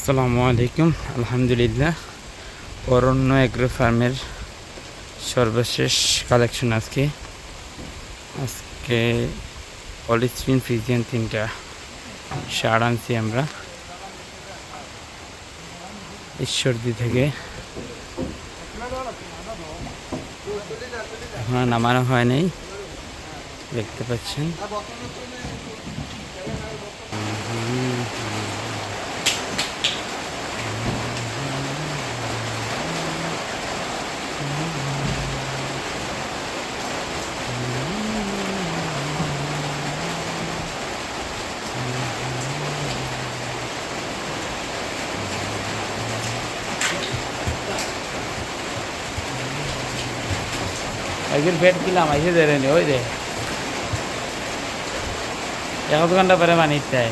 আসসালামু আলাইকুম। আলহামদুলিল্লাহ, অরণ্য এগ্রো ফার্মের সর্বশেষ কালেকশন আজকে পলিস্ট্রিন ফ্রিজিয়ান 3টা সার আনছি আমরা ঈশ্বরদী থেকে। এখন নামানো হয় নাই, দেখতে পাচ্ছেন। একদিন পেট কিলাম আইসে দেরে নি, ওই রে 1 ঘন্টা পরে মানি চাই।